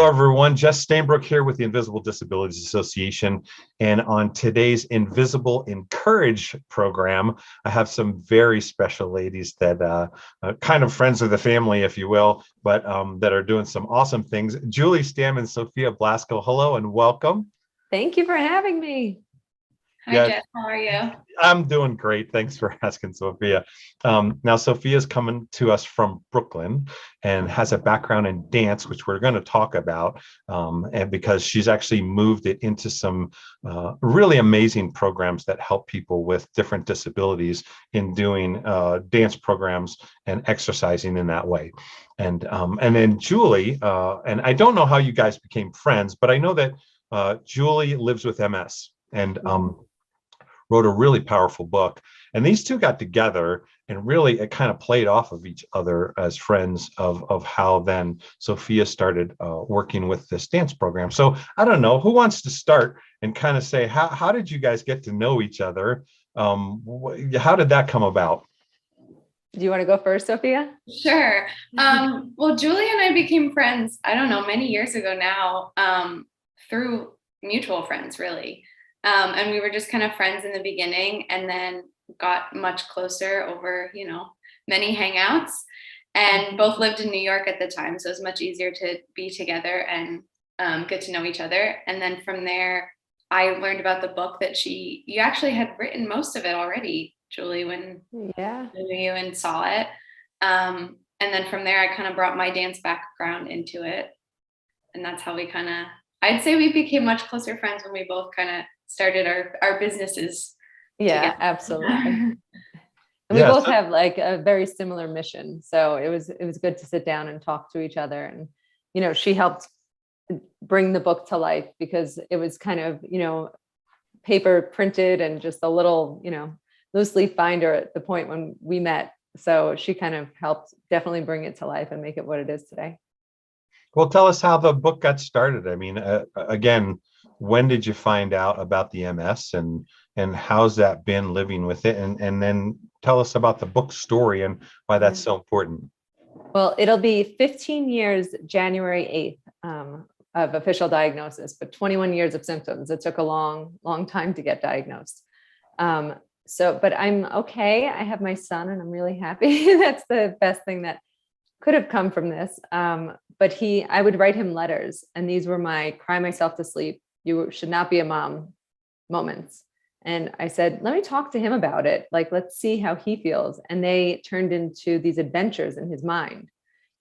Hello, everyone. Jess Stainbrook here with the Invisible Disabilities Association. And on today's InVisible InCourage program, I have some very special ladies that kind of friends of the family, if you will, but that are doing some awesome things. Julie, Stamm, and Sofia Blasco, hello and welcome. Thank you for having me. Hi, Jess. How are you? I'm doing great. Thanks for asking, Sofia. Now, Sofia's coming to us from Brooklyn and has a background in dance, which we're going to talk about, and because she's actually moved it into some really amazing programs that help people with different disabilities in doing dance programs and exercising in that way. And then Julie, and I don't know how you guys became friends, but I know that Julie lives with MS and wrote a really powerful book. And these two got together and really it kind of played off of each other as friends of how then Sofia started working with this dance program. So I don't know, who wants to start and kind of say, how did you guys get to know each other? How did that come about? Do you want to go first, Sofia? Sure. Well, Julie and I became friends, I don't know, many years ago now, through mutual friends, really. And we were just kind of friends in the beginning and then got much closer over, many hangouts, and both lived in New York at the time. So it was much easier to be together and get to know each other. And then from there, I learned about the book that you actually had written most of it already, Julie, when I knew you and saw it. And then from there, I kind of brought my dance background into it. And that's how I'd say we became much closer friends when we both kind of started our businesses. Yeah, together. absolutely. And we both have like a very similar mission. So it was good to sit down and talk to each other. And, she helped bring the book to life because it was kind of, paper printed and just a little, loose leaf binder at the point when we met. So she kind of helped definitely bring it to life and make it what it is today. Well, tell us how the book got started. I mean, again, when did you find out about the MS and how's that been living with it? And then tell us about the book story and why that's so important. Well, it'll be 15 years, January 8th, of official diagnosis, but 21 years of symptoms. It took a long, long time to get diagnosed. But I'm okay. I have my son and I'm really happy. That's the best thing that could have come from this. But I would write him letters, and these were my cry myself to sleep, you should not be a mom moments. And I said, let me talk to him about it. Like, let's see how he feels. And they turned into these adventures in his mind.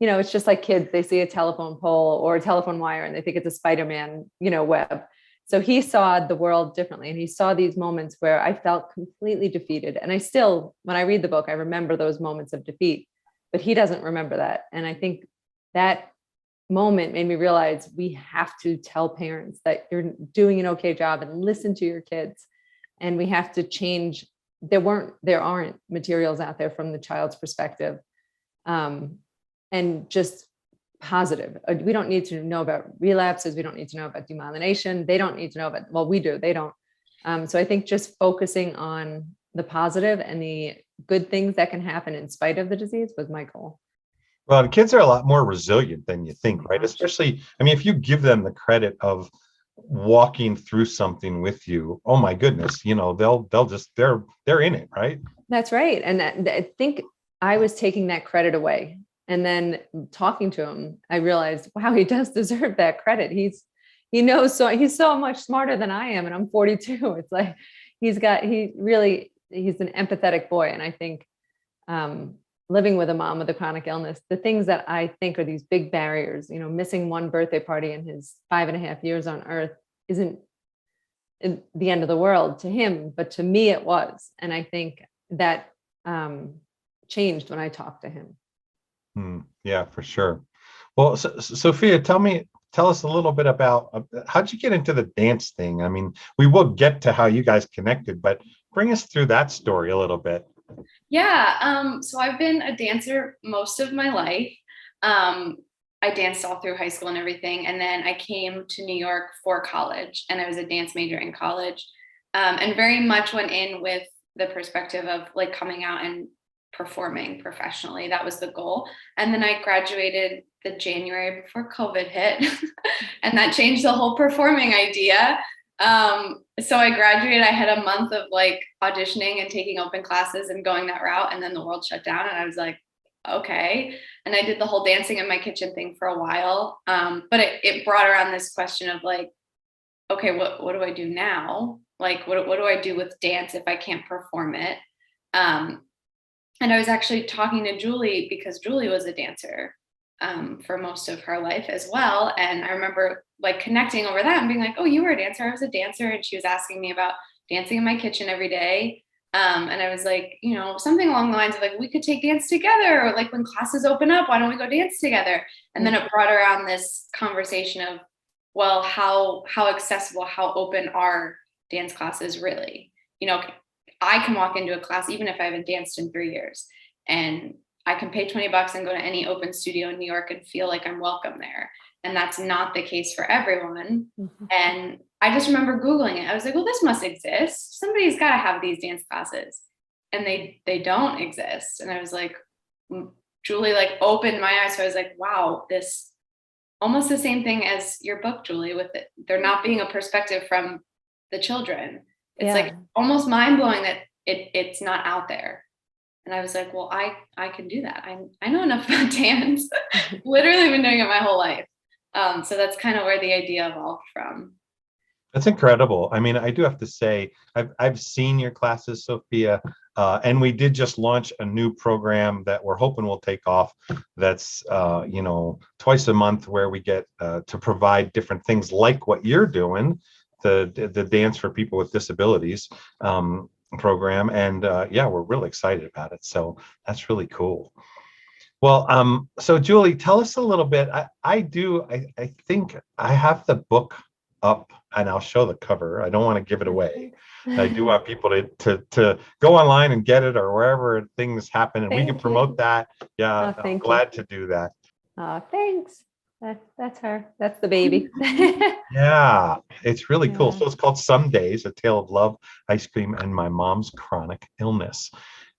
It's just like kids, they see a telephone pole or a telephone wire and they think it's a Spider-Man, web. So he saw the world differently. And he saw these moments where I felt completely defeated. And I still, when I read the book, I remember those moments of defeat, but he doesn't remember that. And I think that moment made me realize we have to tell parents that you're doing an okay job and listen to your kids. And we have to change. There aren't materials out there from the child's perspective. And just positive. We don't need to know about relapses. We don't need to know about demyelination. They don't need to know about, well, we do, they don't. So I think just focusing on the positive and the good things that can happen in spite of the disease was my goal. Well, the kids are a lot more resilient than you think, right? Especially, I mean, if you give them the credit of walking through something with you, oh my goodness, they're in it, right? That's right. And I think I was taking that credit away. And then talking to him, I realized, wow, he does deserve that credit. He knows, so he's so much smarter than I am. And I'm 42. It's like, he's an empathetic boy. And I think, living with a mom with a chronic illness, the things that I think are these big barriers, missing one birthday party in his 5.5 years on earth isn't the end of the world to him, but to me it was. And I think that changed when I talked to him. Yeah, for sure. Well, Sofia, tell us a little bit about how'd you get into the dance thing? I mean, we will get to how you guys connected, but bring us through that story a little bit. Yeah. So I've been a dancer most of my life. I danced all through high school and everything. And then I came to New York for college, and I was a dance major in college, and very much went in with the perspective of like coming out and performing professionally. That was the goal. And then I graduated the January before COVID hit, and that changed the whole performing idea. So I graduated, I had a month of like auditioning and taking open classes and going that route. And then the world shut down and I was like, okay. And I did the whole dancing in my kitchen thing for a while. But it brought around this question of like, okay, what do I do now? Like, what do I do with dance if I can't perform it? And I was actually talking to Julie because Julie was a dancer for most of her life as well. And I remember like connecting over that and being like, oh, you were a dancer. I was a dancer. And she was asking me about dancing in my kitchen every day. And I was like, you know, something along the lines of like, we could take dance together, or like when classes open up, why don't we go dance together? And then it brought around this conversation of, well, how accessible, how open are dance classes really? You know, I can walk into a class, even if I haven't danced in 3 years, and I can pay $20 and go to any open studio in New York and feel like I'm welcome there. And that's not the case for everyone. Mm-hmm. And I just remember Googling it. I was like, well, this must exist. Somebody's got to have these dance classes. And they don't exist. And I was like, Julie like opened my eyes. So I was like, wow, this almost the same thing as your book, Julie, with it. There not being a perspective from the children. It's like almost mind blowing that it's not out there. And I was like, well, I can do that. I know enough about dance. Literally been doing it my whole life. So that's kind of where the idea evolved from. That's incredible. I mean, I do have to say, I've seen your classes, Sofia, and we did just launch a new program that we're hoping will take off. That's, twice a month where we get to provide different things like what you're doing, the Dance for People with Disabilities program. And we're really excited about it. So that's really cool. Well, so Julie, tell us a little bit. I think I have the book up and I'll show the cover. I don't want to give it away. I do want people to go online and get it, or wherever things happen, and we can promote that. Yeah, I'm glad to do that. Oh, thanks. That's her. That's the baby. Yeah, it's really cool. So it's called Some Days, A Tale of Love, Ice Cream, and My Mom's Chronic Illness.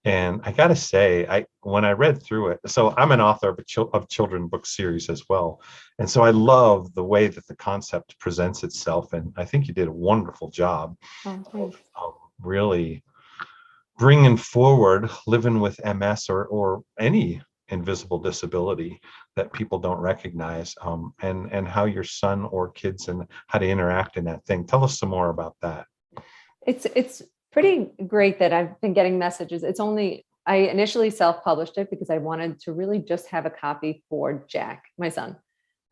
And I got to say, when I read through it, so I'm an author of children's book series as well. And so I love the way that the concept presents itself. And I think you did a wonderful job of really bringing forward living with MS or any invisible disability that people don't recognize, and how your son or kids and how to interact in that thing. Tell us some more about that. It's pretty great that I've been getting messages. I initially self-published it because I wanted to really just have a copy for Jack, my son.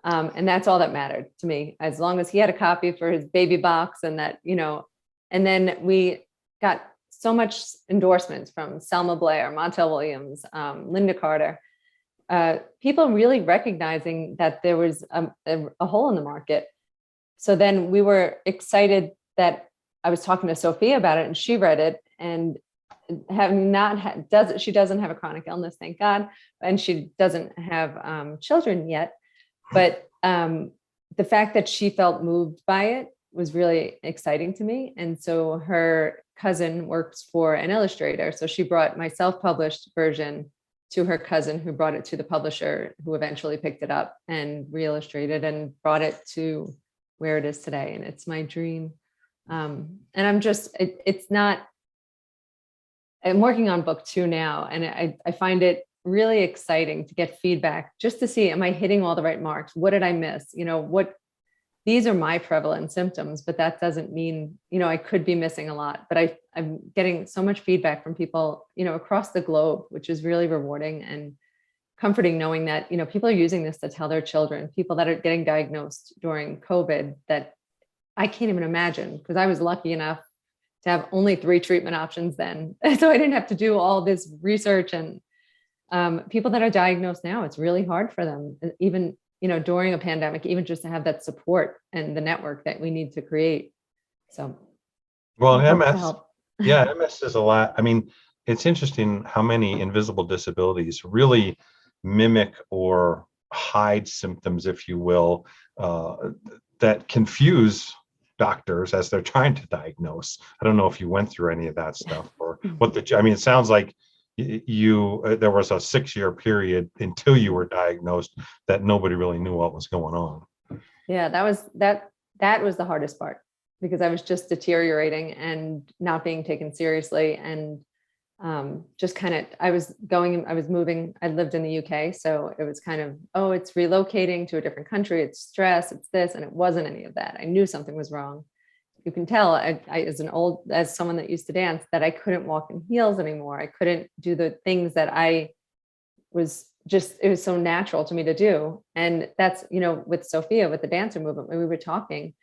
And that's all that mattered to me, as long as he had a copy for his baby box, and that, and then we got so much endorsements from Selma Blair, Montel Williams, Linda Carter, people really recognizing that there was a hole in the market. So then we were excited that I was talking to Sofia about it, and she read it, and she doesn't have a chronic illness, thank God, and she doesn't have children yet. But the fact that she felt moved by it was really exciting to me. And so her cousin works for an illustrator, so she brought my self-published version to her cousin, who brought it to the publisher, who eventually picked it up and re-illustrated and brought it to where it is today. And it's my dream. And I'm working on book 2 now, and I find it really exciting to get feedback, just to see, am I hitting all the right marks? What did I miss? These are my prevalent symptoms, but that doesn't mean, I could be missing a lot. But I'm getting so much feedback from people, across the globe, which is really rewarding and comforting, knowing that, people are using this to tell their children, people that are getting diagnosed during COVID, that I can't even imagine, because I was lucky enough to have only 3 treatment options then. So I didn't have to do all this research, and people that are diagnosed now, it's really hard for them, even, during a pandemic, even just to have that support and the network that we need to create. So. Well, MS is a lot. I mean, it's interesting how many invisible disabilities really mimic or hide symptoms, if you will, that confuse doctors as they're trying to diagnose. I don't know if you went through any of that stuff, or it sounds like there was a 6-year period until you were diagnosed that nobody really knew what was going on. Yeah, that was the hardest part, because I was just deteriorating and not being taken seriously. And just kind of, I was moving, I lived in the UK. So it was kind of, oh, it's relocating to a different country. It's stress, it's this. And it wasn't any of that. I knew something was wrong. You can tell as someone that used to dance, that I couldn't walk in heels anymore. I couldn't do the things that it was so natural to me to do. And that's, with Sofia, with the dancer movement, when we were talking,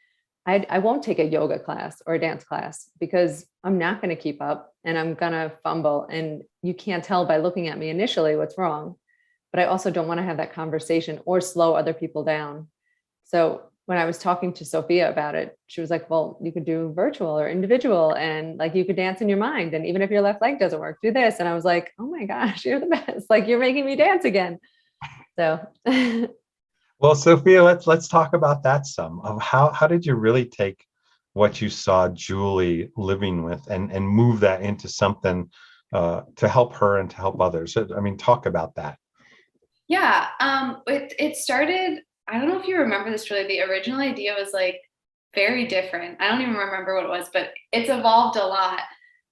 I won't take a yoga class or a dance class, because I'm not going to keep up and I'm going to fumble. And you can't tell by looking at me initially what's wrong, but I also don't want to have that conversation or slow other people down. So when I was talking to Sofia about it, she was like, well, you could do virtual or individual, and like, you could dance in your mind. And even if your left leg doesn't work, do this. And I was like, oh my gosh, you're the best. Like, you're making me dance again. So Well, Sofia, let's talk about that some of how did you really take what you saw Julie living with and move that into something to help her and to help others? I mean, talk about that. Yeah, it started, I don't know if you remember this, Julie, the original idea was like very different. I don't even remember what it was, but it's evolved a lot.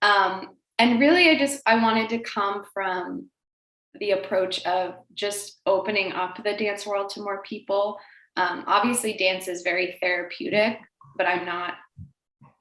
And really, I wanted to come from the approach of just opening up the dance world to more people. Obviously, dance is very therapeutic, but I'm not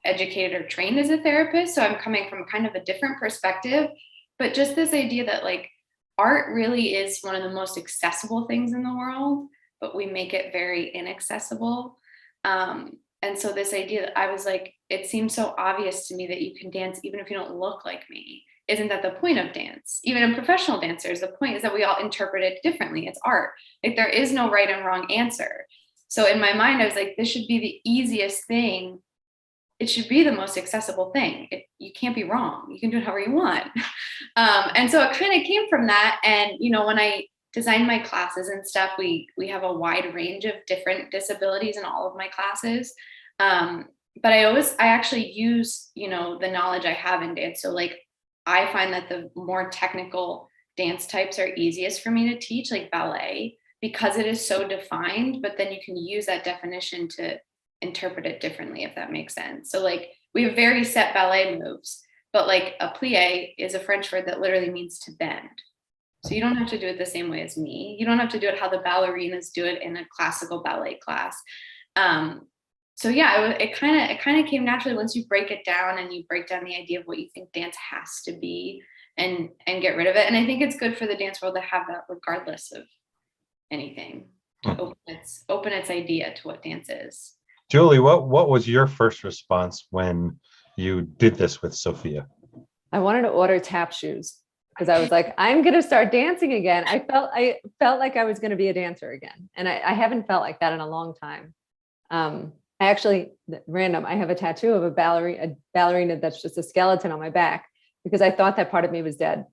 educated or trained as a therapist. So I'm coming from kind of a different perspective. But just this idea that like art really is one of the most accessible things in the world, but we make it very inaccessible. And so this idea that I was like, it seems so obvious to me that you can dance even if you don't look like me. Isn't that the point of dance? Even in professional dancers, the point is that we all interpret it differently. It's art. Like, there is no right and wrong answer. So in my mind, I was like, this should be the easiest thing. It should be the most accessible thing. You can't be wrong. You can do it however you want. And so it kind of came from that. And, when I designed my classes and stuff, we have a wide range of different disabilities in all of my classes. But I actually use, the knowledge I have in dance. So like, I find that the more technical dance types are easiest for me to teach, like ballet, because it is so defined, but then you can use that definition to interpret it differently, if that makes sense. So like, we have very set ballet moves, but like a plie is a French word that literally means to bend. So you don't have to do it the same way as me. You don't have to do it how the ballerinas do it in a classical ballet class. So yeah, it kind of came naturally once you break it down and you break down the idea of what you think dance has to be and get rid of it. And I think it's good for the dance world to have that regardless of anything, to open its idea to what dance is. Julie, what was your first response when you did this with Sofia? I wanted to order tap shoes, because I was like, I'm going to start dancing again. I felt like I was going to be a dancer again. And I haven't felt like that in a long time. I actually, random, I have a tattoo of a ballerina that's just a skeleton on my back, because I thought that part of me was dead.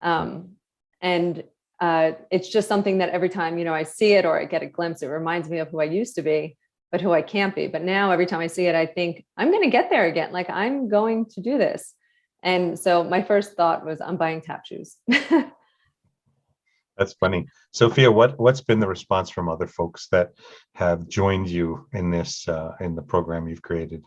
And it's just something that every time, I see it or I get a glimpse, it reminds me of who I used to be, but who I can't be. But now every time I see it, I think I'm going to get there again. Like, I'm going to do this. And so my first thought was, I'm buying tap shoes. That's funny. Sofia, what's been the response from other folks that have joined you in this in the program you've created?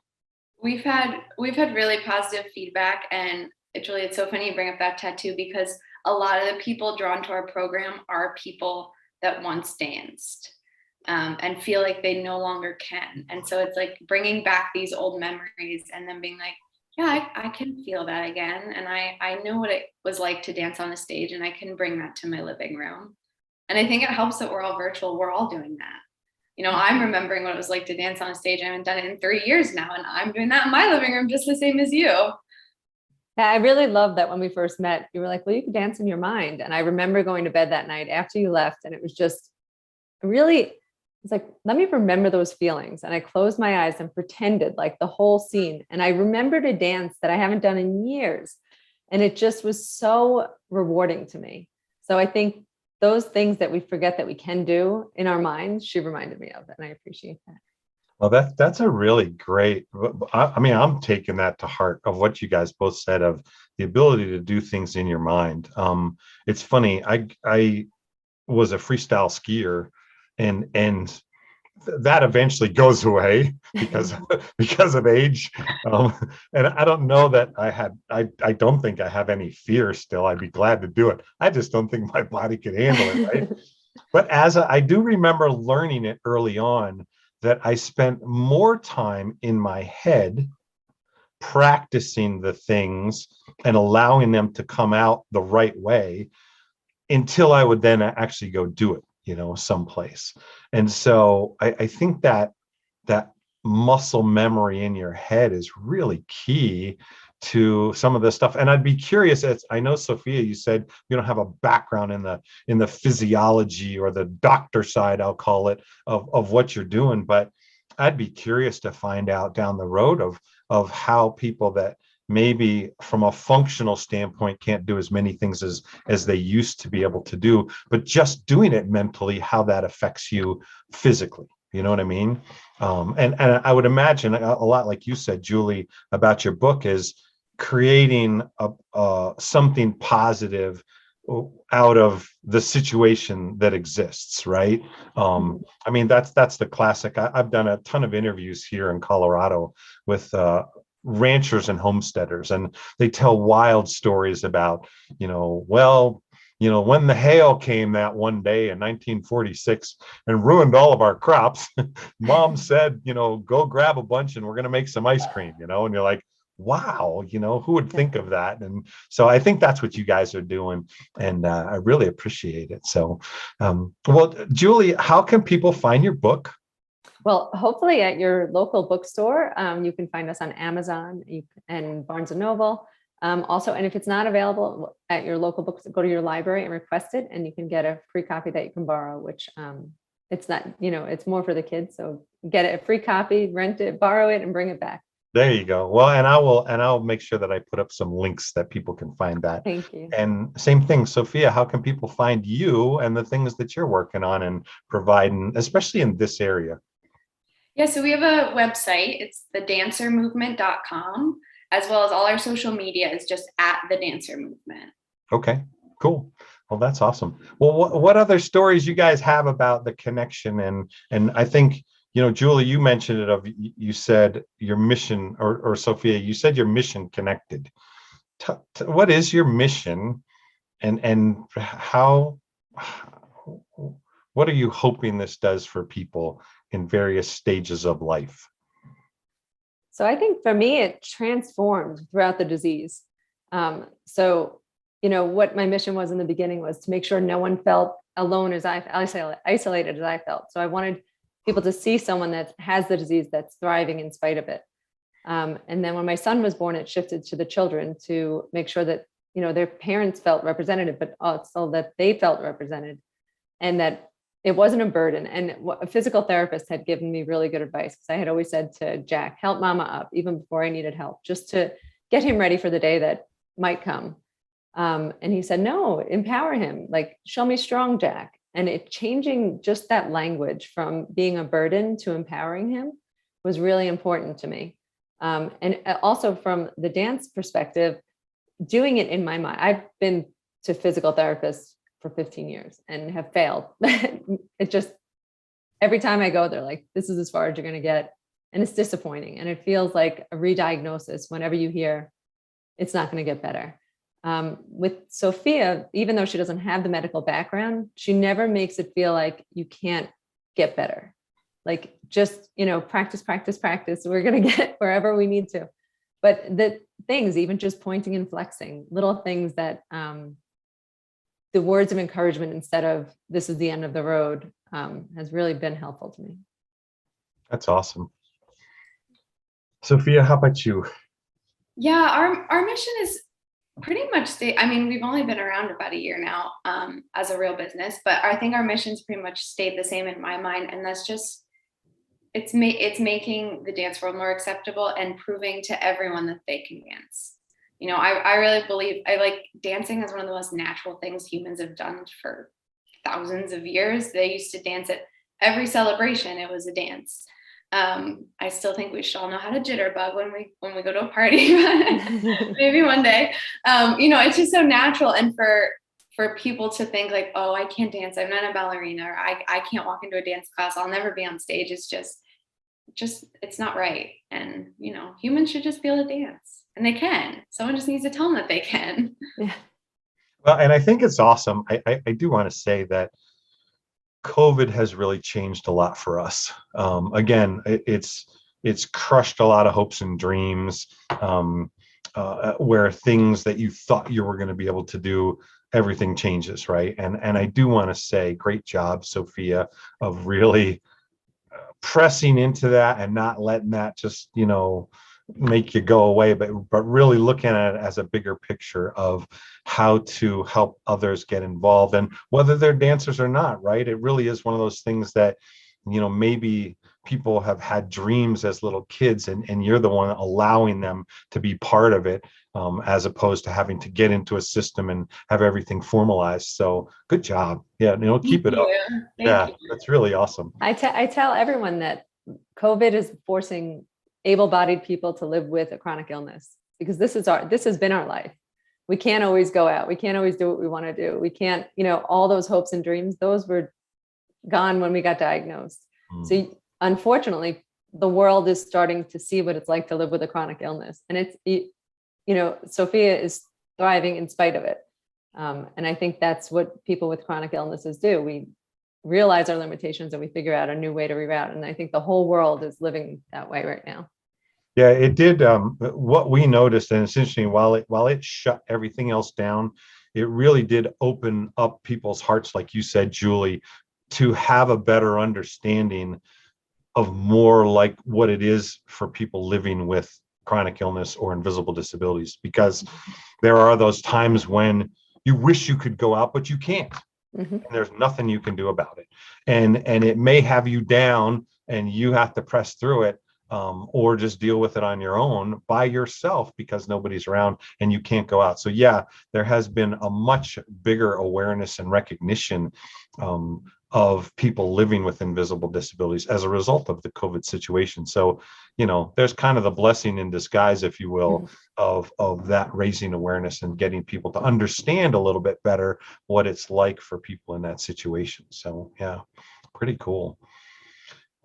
We've had really positive feedback, and it's so funny you bring up that tattoo, because a lot of the people drawn to our program are people that once danced and feel like they no longer can. And so it's like bringing back these old memories and then being like, yeah, I can feel that again. And I know what it was like to dance on a stage, and I can bring that to my living room. And I think it helps that we're all virtual. We're all doing that. I'm remembering what it was like to dance on a stage. I haven't done it in 3 years now, and I'm doing that in my living room just the same as you. Yeah, I really love that when we first met, you were like, well, you can dance in your mind. And I remember going to bed that night after you left, and it was just really, it's like, let me remember those feelings. And I closed my eyes and pretended like the whole scene. And I remembered a dance that I haven't done in years. And it just was so rewarding to me. So I think those things that we forget that we can do in our minds, she reminded me of, and I appreciate that. Oh, that's a really great. I mean, I'm taking that to heart of what you guys both said of the ability to do things in your mind. It's funny. I was a freestyle skier, and that eventually goes away because because of age. Um, and I don't know that I don't think I have any fear still. I'd be glad to do it. I just don't think my body could handle it, right? But I do remember learning it early on that I spent more time in my head practicing the things and allowing them to come out the right way until I would then actually go do it, someplace. And so I think that muscle memory in your head is really key to some of this stuff. And I'd be curious, as I know, Sofia, you said you don't have a background in the physiology or the doctor side, I'll call it, of what you're doing, but I'd be curious to find out down the road of how people that maybe from a functional standpoint can't do as many things as they used to be able to do, but just doing it mentally, how that affects you physically. You know what I mean? And I would imagine a lot like you said, Julie, about your book is creating something positive out of the situation that exists, right? I mean, that's the classic. I've done a ton of interviews here in Colorado with ranchers and homesteaders, and they tell wild stories about, when the hail came that one day in 1946 and ruined all of our crops, mom said, go grab a bunch and we're going to make some ice cream, and you're like, wow, who would think of that? And so I think that's what you guys are doing, and I really appreciate it. So, well, Julie, how can people find your book? Well, hopefully at your local bookstore. You can find us on Amazon and Barnes and Noble. Also, and if it's not available at your local bookstore, go to your library and request it, and you can get a free copy that you can borrow, which it's not, it's more for the kids. So get a free copy, rent it, borrow it, and bring it back. There you go. Well, and I'll make sure that I put up some links that people can find that. Thank you. And same thing, Sofia, how can people find you and the things that you're working on and providing, especially in this area? Yeah, so we have a website. It's thedancermovement.com, as well as all our social media is just at the Dancer Movement. Okay, cool. Well, that's awesome. Well, what other stories you guys have about the connection? And I think, Julie, you mentioned it you said your mission, or Sofia, you said your mission connected. What is your mission, and how, what are you hoping this does for people in various stages of life? So I think for me, it transformed throughout the disease. So, what my mission was in the beginning was to make sure no one felt alone isolated as I felt. So I wanted people to see someone that has the disease that's thriving in spite of it. And then when my son was born, it shifted to the children to make sure that, their parents felt represented, but also that they felt represented, and that it wasn't a burden. And a physical therapist had given me really good advice, because I had always said to Jack, help mama up, even before I needed help, just to get him ready for the day that might come. And he said, no, empower him. Like, show me strong, Jack. And it changing just that language from being a burden to empowering him was really important to me. And also from the dance perspective, doing it in my mind. I've been to physical therapists for 15 years and have failed. It just, every time I go, they're like, this is as far as you're going to get. And it's disappointing. And it feels like a re-diagnosis whenever you hear it's not going to get better. With Sofia, even though she doesn't have the medical background, she never makes it feel like you can't get better. Like, just, practice, practice, practice. We're going to get wherever we need to. But the things, even just pointing and flexing, little things that, the words of encouragement instead of this is the end of the road, has really been helpful to me. That's awesome. Sofia, how about you? Yeah, our mission is pretty much we've only been around about a year now as a real business, but I think our mission's pretty much stayed the same in my mind. And that's just, it's making the dance world more acceptable and proving to everyone that they can dance. I really believe, I like dancing as one of the most natural things humans have done for thousands of years. They used to dance at every celebration. It was a dance. I still think we should all know how to jitterbug when we go to a party, but maybe one day. It's just so natural. And for people to think like, oh, I can't dance, I'm not a ballerina, or I can't walk into a dance class, I'll never be on stage. It's just it's not right. And humans should just be able to dance, and they can. Someone just needs to tell them that they can. Yeah. Well, and I think it's awesome. I do want to say that COVID has really changed a lot for us. Again, it's crushed a lot of hopes and dreams, where things that you thought you were going to be able to do, everything changes, right? And I do want to say, great job, Sofia, of really pressing into that and not letting that just make you go away, but really looking at it as a bigger picture of how to help others get involved, and whether they're dancers or not, right? It really is one of those things that maybe people have had dreams as little kids, and you're the one allowing them to be part of it, as opposed to having to get into a system and have everything formalized. So good job. Yeah, keep it up. Yeah, that's really awesome. I tell everyone that COVID is forcing able-bodied people to live with a chronic illness, because this has been our life. We can't always go out. We can't always do what we want to do. We can't, all those hopes and dreams, those were gone when we got diagnosed. So unfortunately, the world is starting to see what it's like to live with a chronic illness. And Sofia is thriving in spite of it. And I think that's what people with chronic illnesses do. We realize our limitations and we figure out a new way to reroute. And I think the whole world is living that way right now. Yeah, it did. What we noticed, and it's interesting, while it shut everything else down, it really did open up people's hearts, like you said, Julie, to have a better understanding of more like what it is for people living with chronic illness or invisible disabilities, because there are those times when you wish you could go out, but you can't. Mm-hmm. And there's nothing you can do about it. And it may have you down and you have to press through it, or just deal with it on your own by yourself because nobody's around and you can't go out. So yeah, there has been a much bigger awareness and recognition of people living with invisible disabilities as a result of the COVID situation. So, there's kind of the blessing in disguise, if you will, of that raising awareness and getting people to understand a little bit better what it's like for people in that situation. So yeah, pretty cool.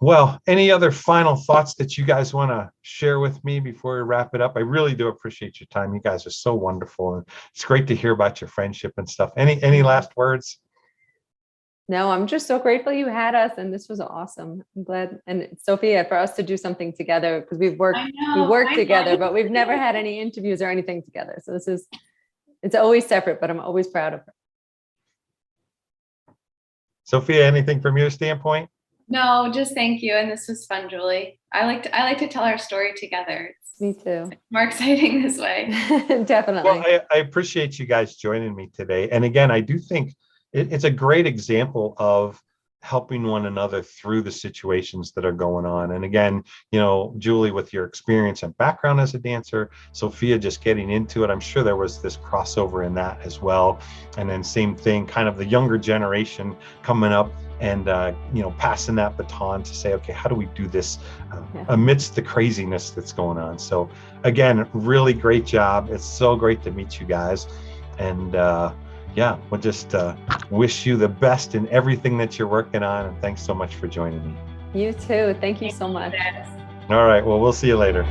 Well, any other final thoughts that you guys want to share with me before we wrap it up? I really do appreciate your time. You guys are so wonderful, and it's great to hear about your friendship and stuff. Any last words? No, I'm just so grateful you had us, and this was awesome. I'm glad. And Sofia, for us to do something together, because we worked together, but we've never had any interviews or anything together. So it's always separate, but I'm always proud of her. Sofia, anything from your standpoint? No, just thank you. And this was fun, Julie. I like to tell our story together. Me too. It's more exciting this way. Definitely. Well, I appreciate you guys joining me today. And again, I do think it's a great example of helping one another through the situations that are going on. And again, Julie, with your experience and background as a dancer, Sofia just getting into it, I'm sure there was this crossover in that as well. And then same thing, kind of the younger generation coming up and passing that baton to say, okay, how do we do this amidst the craziness that's going on? So again, really great job. It's so great to meet you guys. And we'll just wish you the best in everything that you're working on. And thanks so much for joining me. You too. Thank you so much. All right. Well, we'll see you later.